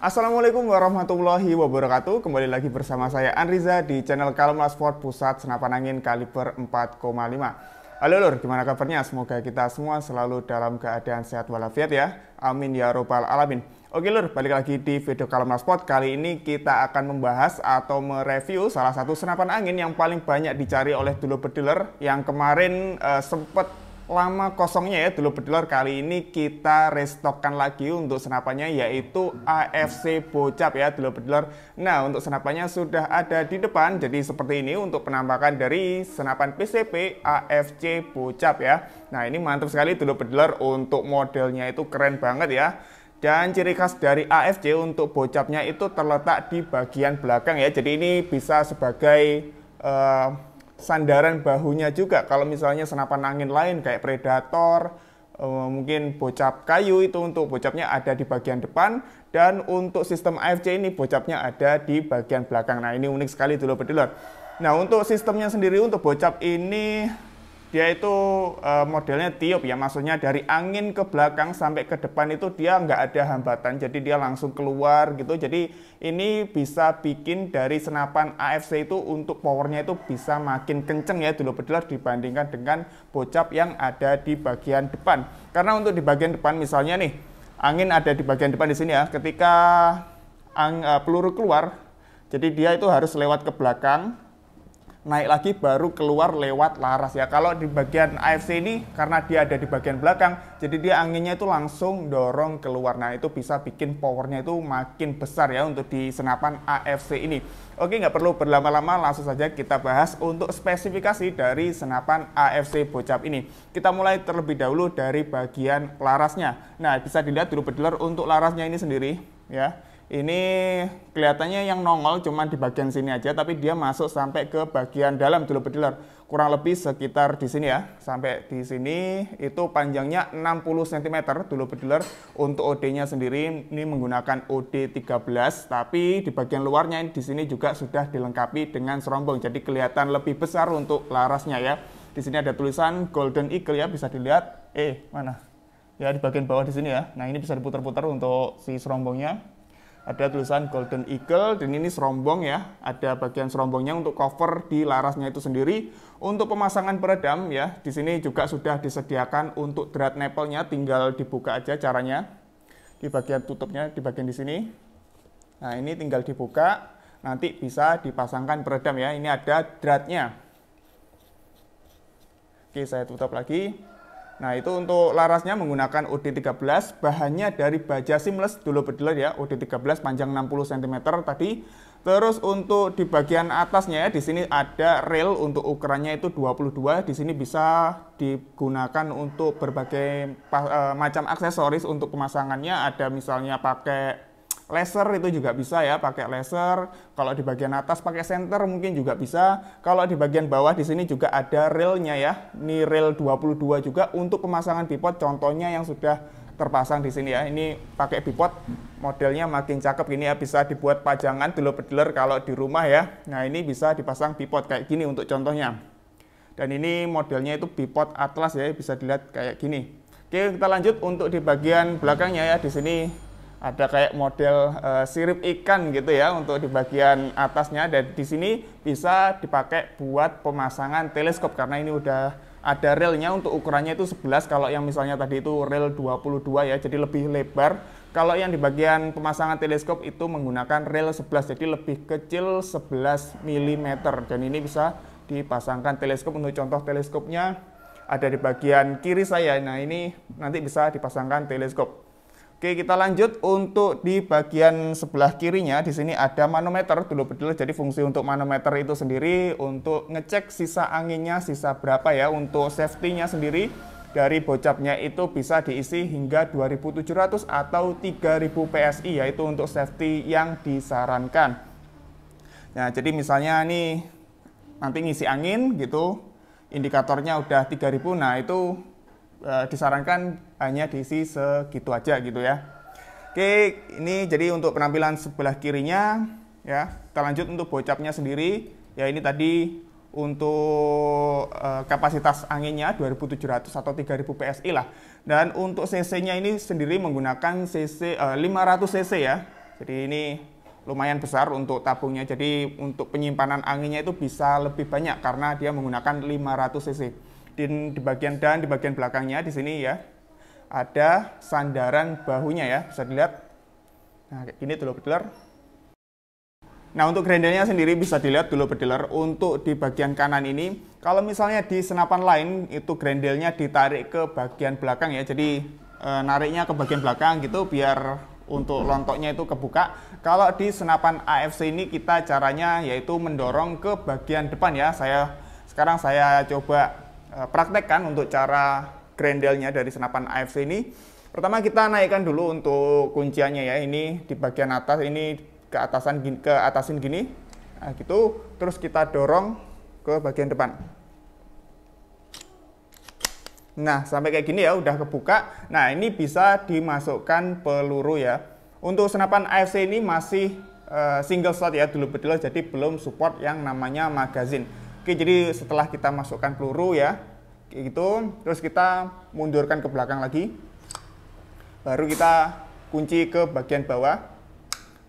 Assalamualaikum warahmatullahi wabarakatuh. Kembali lagi bersama saya Anriza di channel Kalma Sport Pusat Senapan Angin kaliber 4,5. Halo lur, gimana kabarnya? Semoga kita semua selalu dalam keadaan sehat walafiat ya. Amin ya robbal alamin. Oke lur, balik lagi di video Kalma Sport. Kali ini kita akan membahas atau mereview salah satu senapan angin yang paling banyak dicari oleh dulur bediler yang kemarin sempat lama kosongnya ya dulur bediler. Kali ini kita restockkan lagi untuk senapannya, yaitu AFC Bocap ya dulur bediler. Nah, untuk senapannya sudah ada di depan, jadi seperti ini untuk penampakan dari senapan PCP AFC Bocap ya. Nah, ini mantap sekali dulur bediler, untuk modelnya itu keren banget ya. Dan ciri khas dari AFC untuk bocapnya itu terletak di bagian belakang ya. Jadi ini bisa sebagai sandaran bahunya juga. Kalau misalnya senapan angin lain kayak Predator, mungkin bocap kayu, itu untuk bocapnya ada di bagian depan. Dan untuk sistem AFC ini bocapnya ada di bagian belakang. Nah, ini unik sekali dulur bediler. Nah, untuk sistemnya sendiri untuk bocap ini dia itu modelnya tiup ya, maksudnya dari angin ke belakang sampai ke depan itu dia nggak ada hambatan, jadi dia langsung keluar gitu. Jadi ini bisa bikin dari senapan AFC itu untuk powernya itu bisa makin kenceng ya dulur bediler dibandingkan dengan bocap yang ada di bagian depan. Karena untuk di bagian depan misalnya nih, angin ada di bagian depan di sini ya, ketika peluru keluar, jadi dia itu harus lewat ke belakang, naik lagi baru keluar lewat laras ya. Kalau di bagian AFC ini karena dia ada di bagian belakang, jadi dia anginnya itu langsung dorong keluar. Nah, itu bisa bikin powernya itu makin besar ya untuk di senapan AFC ini. Oke, nggak perlu berlama-lama, langsung saja kita bahas untuk spesifikasi dari senapan AFC Bocap ini. Kita mulai terlebih dahulu dari bagian larasnya. Nah, bisa dilihat dulur bediler untuk larasnya ini sendiri ya. Ini kelihatannya yang nongol cuma di bagian sini aja, tapi dia masuk sampai ke bagian dalam dulur bediler. Kurang lebih sekitar di sini ya. Sampai di sini itu panjangnya 60 cm dulur bediler. Untuk OD-nya sendiri ini menggunakan OD 13, tapi di bagian luarnya di sini juga sudah dilengkapi dengan serombong. Jadi kelihatan lebih besar untuk larasnya ya. Di sini ada tulisan Golden Eagle ya, bisa dilihat. Mana? Ya, di bagian bawah di sini ya. Nah, ini bisa diputar-putar untuk si serombongnya. Ada tulisan Golden Eagle, dan ini serombong ya. Ada bagian serombongnya untuk cover di larasnya itu sendiri. Untuk pemasangan peredam ya, di sini juga sudah disediakan untuk drat nipple-nya, tinggal dibuka aja caranya. Di bagian tutupnya di bagian di sini. Nah, ini tinggal dibuka, nanti bisa dipasangkan peredam ya. Ini ada dratnya. Oke, saya tutup lagi. Nah, itu untuk larasnya menggunakan OD 13, bahannya dari baja seamless dulur bediler ya, OD 13 panjang 60 cm tadi. Terus untuk di bagian atasnya ya, di sini ada rail untuk ukurannya itu 22. Di sini bisa digunakan untuk berbagai macam aksesoris untuk pemasangannya. Ada misalnya pakai laser, itu juga bisa ya, pakai laser. Kalau di bagian atas pakai senter mungkin juga bisa. Kalau di bagian bawah di sini juga ada railnya ya. Ini rail 22 juga untuk pemasangan bipod, contohnya yang sudah terpasang di sini ya. Ini pakai bipod, modelnya makin cakep gini ya, bisa dibuat pajangan dulur bediler kalau di rumah ya. Nah, ini bisa dipasang bipod kayak gini untuk contohnya. Dan ini modelnya itu bipod Atlas ya, bisa dilihat kayak gini. Oke, kita lanjut untuk di bagian belakangnya ya. Di sini ada kayak model sirip ikan gitu ya untuk di bagian atasnya, dan di sini bisa dipakai buat pemasangan teleskop karena ini udah ada railnya. Untuk ukurannya itu 11, kalau yang misalnya tadi itu rail 22 ya, jadi lebih lebar. Kalau yang di bagian pemasangan teleskop itu menggunakan rail 11, jadi lebih kecil 11 mm, dan ini bisa dipasangkan teleskop. Untuk contoh teleskopnya ada di bagian kiri saya. Nah, ini nanti bisa dipasangkan teleskop. Oke, kita lanjut untuk di bagian sebelah kirinya. Di sini ada manometer dulur bediler. Jadi fungsi untuk manometer itu sendiri untuk ngecek sisa anginnya sisa berapa ya. Untuk safety-nya sendiri dari bocapnya itu bisa diisi hingga 2700 atau 3000 PSI, yaitu untuk safety yang disarankan. Nah, jadi misalnya nih nanti ngisi angin gitu, indikatornya udah 3000, nah itu disarankan hanya diisi segitu aja gitu ya. Oke, ini jadi untuk penampilan sebelah kirinya ya. Kita lanjut untuk bocapnya sendiri ya. Ini tadi untuk kapasitas anginnya 2700 atau 3000 PSI lah. Dan untuk cc-nya ini sendiri menggunakan cc 500 cc ya. Jadi ini lumayan besar untuk tabungnya. Jadi untuk penyimpanan anginnya itu bisa lebih banyak karena dia menggunakan 500 cc. Di bagian belakangnya di sini ya ada sandaran bahunya ya, bisa dilihat. Nah, kayak gini dulu pedeler. Nah, untuk grendelnya sendiri bisa dilihat dulu pedeler. Untuk di bagian kanan ini, kalau misalnya di senapan lain itu grendelnya ditarik ke bagian belakang ya. Jadi nariknya ke bagian belakang gitu biar untuk lontoknya itu kebuka. Kalau di senapan AFC ini kita caranya yaitu mendorong ke bagian depan ya. Sekarang saya coba praktekkan untuk cara grendelnya dari senapan AFC ini. Pertama kita naikkan dulu untuk kunciannya ya. Ini di bagian atas ini ke atasin gini. Nah, gitu. Terus kita dorong ke bagian depan. Nah, sampai kayak gini ya, udah kebuka. Nah, ini bisa dimasukkan peluru ya. Untuk senapan AFC ini masih single slot ya, dulu bedil, jadi belum support yang namanya magazine. Oke, jadi setelah kita masukkan peluru ya, kayak gitu, terus kita mundurkan ke belakang lagi. Baru kita kunci ke bagian bawah.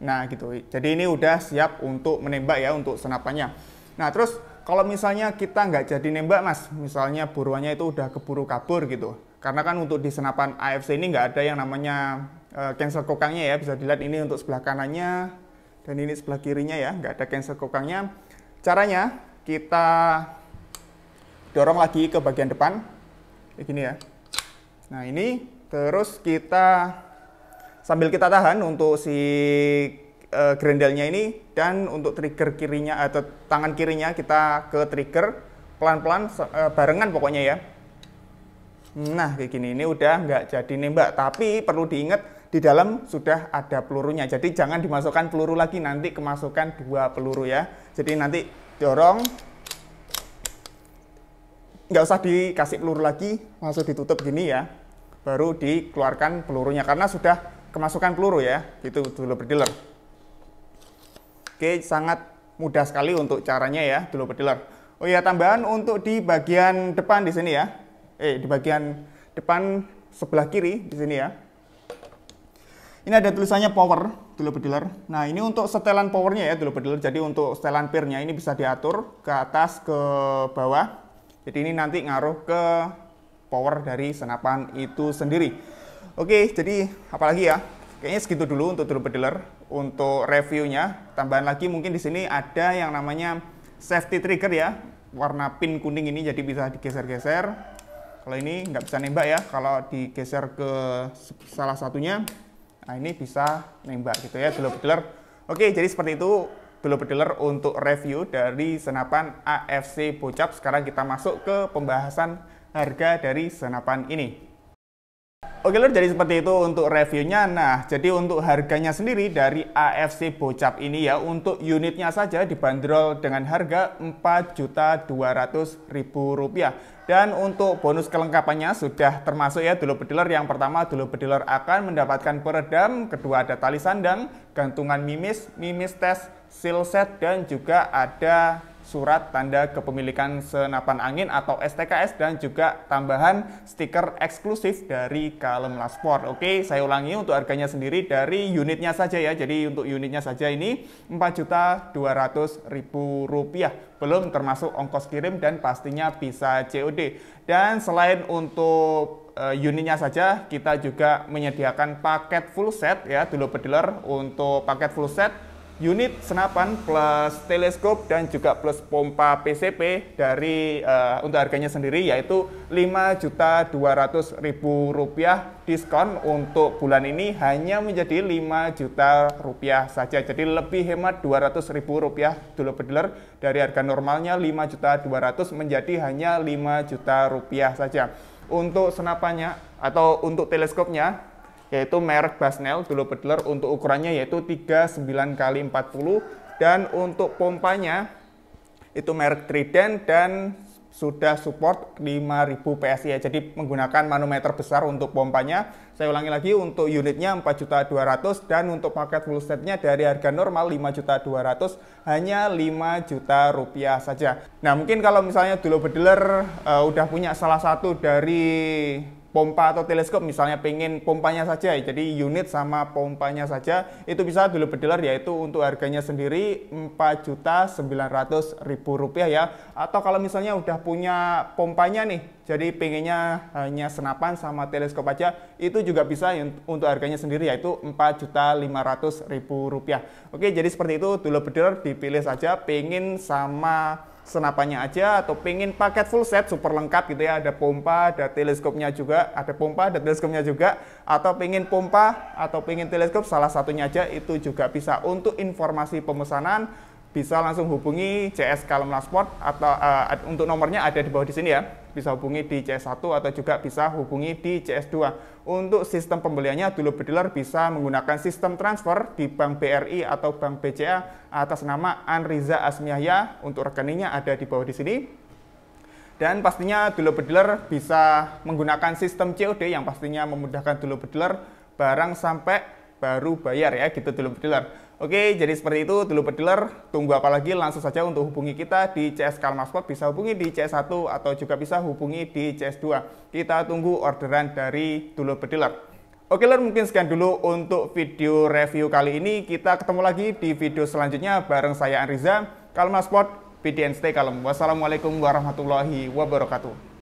Nah, gitu. Jadi ini udah siap untuk menembak ya, untuk senapannya. Nah, terus kalau misalnya kita nggak jadi nembak mas, misalnya buruannya itu udah keburu kabur gitu. Karena kan untuk di senapan AFC ini nggak ada yang namanya cancel kokangnya ya. Bisa dilihat ini untuk sebelah kanannya dan ini sebelah kirinya ya, nggak ada cancel kokangnya. Caranya kita dorong lagi ke bagian depan, kayak gini ya. Nah ini terus kita sambil kita tahan untuk si grendelnya ini, dan untuk trigger kirinya atau tangan kirinya kita ke trigger pelan-pelan barengan pokoknya ya. Nah kayak gini, ini udah nggak jadi nembak, tapi perlu diingat di dalam sudah ada pelurunya, jadi jangan dimasukkan peluru lagi, nanti kemasukan 2 peluru ya. Jadi nanti dorong, nggak usah dikasih peluru lagi, langsung ditutup gini ya, baru dikeluarkan pelurunya karena sudah kemasukan peluru ya, gitu dulu berdealer. Oke, sangat mudah sekali untuk caranya ya, dulu berdealer. Oh ya, tambahan untuk di bagian depan di sini ya. Di bagian depan sebelah kiri di sini ya. Ini ada tulisannya power, dulu berdealer. Nah, ini untuk setelan powernya ya, dulu berdealer. Jadi untuk setelan pirnya ini bisa diatur ke atas ke bawah. Jadi ini nanti ngaruh ke power dari senapan itu sendiri. Oke, jadi apalagi ya? Kayaknya segitu dulu untuk dulu berdealer. Untuk reviewnya, tambahan lagi mungkin di sini ada yang namanya safety trigger ya, warna pink kuning ini, jadi bisa digeser-geser. Kalau ini nggak bisa nembak ya, kalau digeser ke salah satunya, nah ini bisa nembak gitu ya, dulu berdealer. Oke, jadi seperti itu dulu berdealer untuk review dari senapan AFC Bocap. Sekarang kita masuk ke pembahasan harga dari senapan ini. Oke lur, jadi seperti itu untuk reviewnya. Nah, jadi untuk harganya sendiri dari AFC Bocap ini ya, untuk unitnya saja dibanderol dengan harga Rp4.200.000. Dan untuk bonus kelengkapannya sudah termasuk ya, dulu berdealer. Yang pertama, dulu berdealer akan mendapatkan peredam, kedua ada tali sandang, gantungan mimis, mimis tes, seal set, dan juga ada surat tanda kepemilikan senapan angin atau STKS, dan juga tambahan stiker eksklusif dari Kalem Las Sport. Oke, saya ulangi untuk harganya sendiri dari unitnya saja ya. Jadi untuk unitnya saja ini Rp4.200.000, belum termasuk ongkos kirim dan pastinya bisa COD. Dan selain untuk unitnya saja, kita juga menyediakan paket full set ya, dulu berdealer. Untuk paket full set, unit senapan plus teleskop dan juga plus pompa PCP dari untuk harganya sendiri yaitu Rp5.200.000. Diskon untuk bulan ini hanya menjadi Rp5 juta saja. Jadi lebih hemat Rp200.000 dulu berdealer, dari harga normalnya Rp5.200.000 menjadi hanya Rp5 juta saja. Untuk senapannya atau untuk teleskopnya yaitu merek Basnel dulu berdealer, untuk ukurannya yaitu 39x40, dan untuk pompanya itu merek Trident dan sudah support 5000 PSI ya, jadi menggunakan manometer besar untuk pompanya. Saya ulangi lagi, untuk unitnya Rp4.200.000 dan untuk paket full setnya dari harga normal Rp5.200.000 hanya Rp5 juta saja. Nah mungkin kalau misalnya dulu berdealer udah punya salah satu dari pompa atau teleskop, misalnya pengen pompanya saja, jadi unit sama pompanya saja, itu bisa dulu berdealer, yaitu untuk harganya sendiri Rp4.900.000 ya. Atau kalau misalnya udah punya pompanya nih, jadi pengennya hanya senapan sama teleskop aja, itu juga bisa untuk harganya sendiri, yaitu Rp4.500.000. Oke, jadi seperti itu dulu berdealer, dipilih saja pengen sama senapannya aja atau pengen paket full set super lengkap gitu ya, ada pompa, ada teleskopnya juga, ada pompa, ada teleskopnya juga, atau pengen pompa atau pengen teleskop salah satunya aja, itu juga bisa. Untuk informasi pemesanan bisa langsung hubungi CS Kalomlas Sport atau untuk nomornya ada di bawah di sini ya. Bisa hubungi di CS1 atau juga bisa hubungi di CS2. Untuk sistem pembeliannya dulu berdealer bisa menggunakan sistem transfer di Bank BRI atau Bank BCA atas nama Anriza Asmiahya. Untuk rekeningnya ada di bawah di sini. Dan pastinya dulu berdealer bisa menggunakan sistem COD yang pastinya memudahkan dulu berdealer, barang sampai baru bayar ya, gitu dulu berdealer. Oke, jadi seperti itu dulu berdealer. Tunggu apa lagi, langsung saja untuk hubungi kita di CS Kalomlas Sport. Bisa hubungi di CS1 atau juga bisa hubungi di CS2. Kita tunggu orderan dari dulu berdealer. Oke lor, mungkin sekian dulu untuk video review kali ini. Kita ketemu lagi di video selanjutnya bareng saya Anriza. Kalomlas Sport, PD and stay kalem. Wassalamualaikum warahmatullahi wabarakatuh.